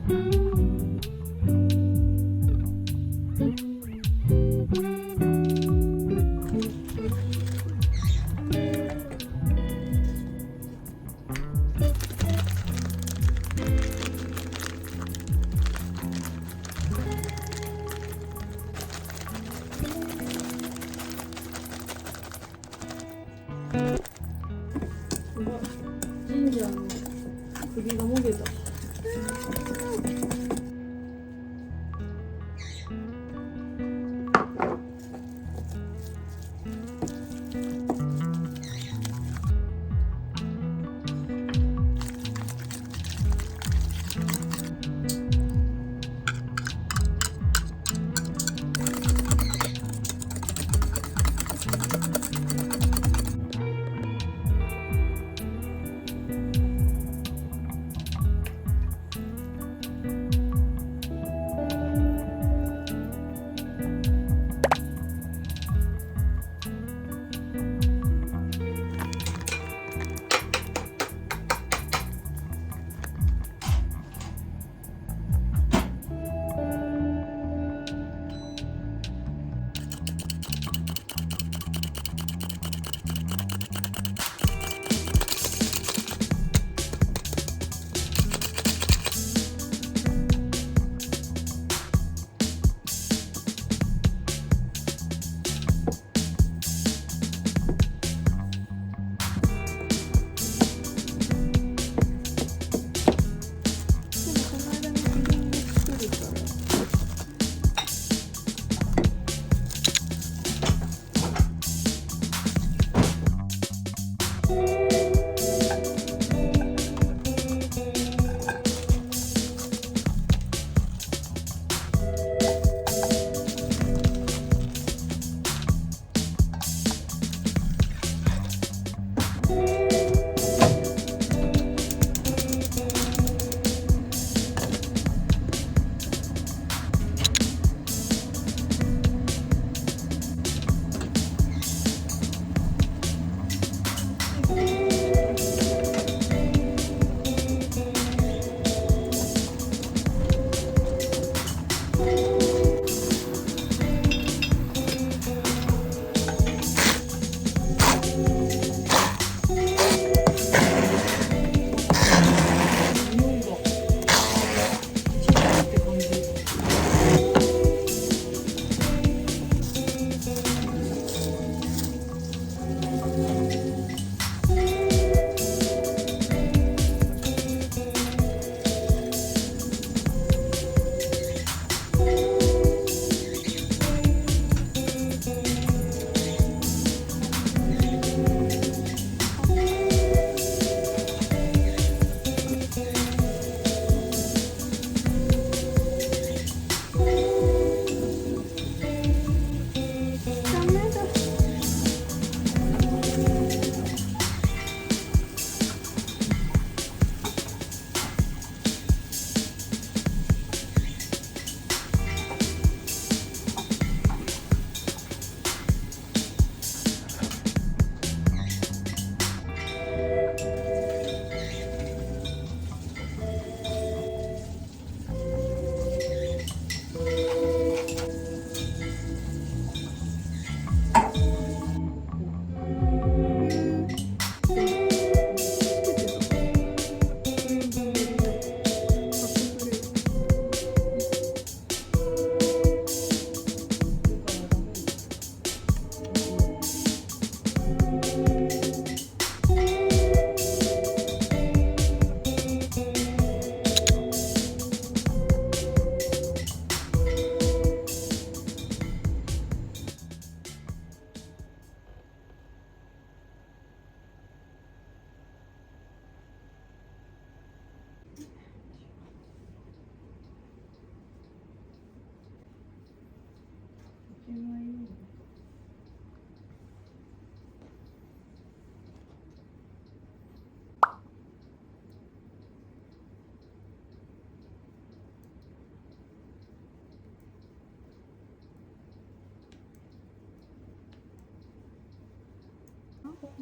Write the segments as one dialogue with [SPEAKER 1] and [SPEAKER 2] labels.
[SPEAKER 1] 神社の首がもげた。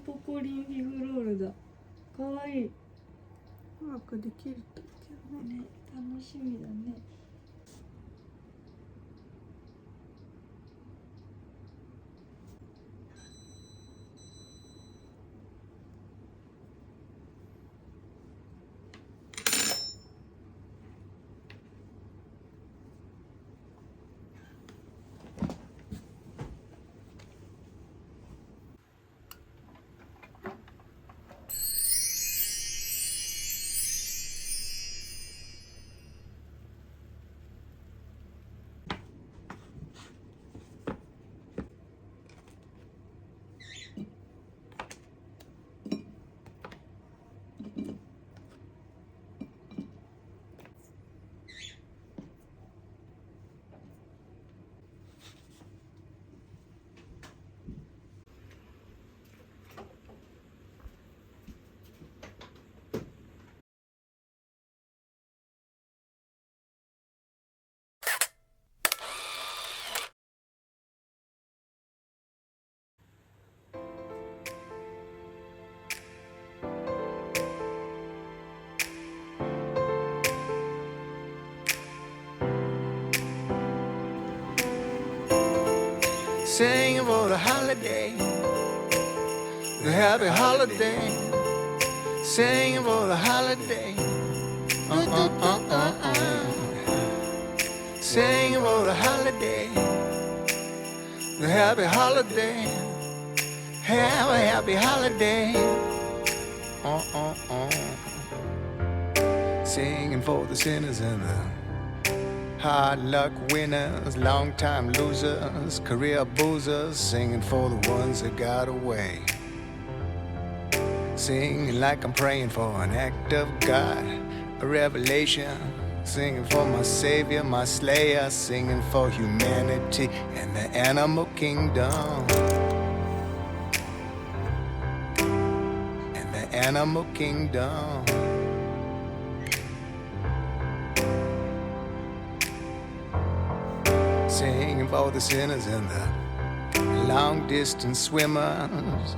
[SPEAKER 1] ポコリンフィグロールだ。かわいい。
[SPEAKER 2] うまくできるといいけど。ね、楽しみだね。
[SPEAKER 3] Singing for the holiday, the happy holiday. Singing for the holiday. Singing for the holiday, the happy holiday. Have a happy holiday. Singing for the sinners and the hard luck winners, long time losers, career boozers, singing for the ones that got away. Singing like I'm praying for an act of God, a revelation. Singing for my Savior, my Slayer, singing for humanity and the animal kingdom. And the animal kingdom. Singing for the sinners and the long-distance swimmers.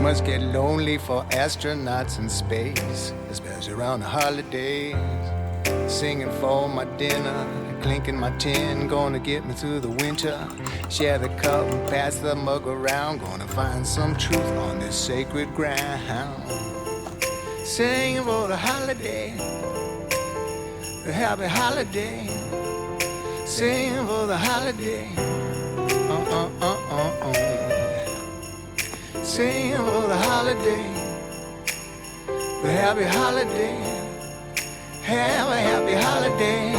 [SPEAKER 3] Must get lonely for astronauts in space, especially around the holidays. Singing for my dinner, clinking my tin, gonna get me through the winter. Share the cup and pass the mug around, gonna find some truth on this sacred ground. Singing for the holiday, the happy holiday. Singing for the holiday. Singing for the holiday, the happy holiday. Have a happy holiday.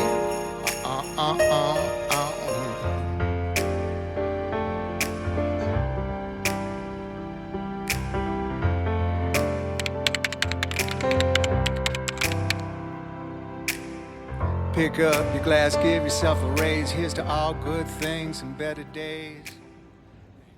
[SPEAKER 3] Pick up your glass, give yourself a raise. Here's to all good things and better days.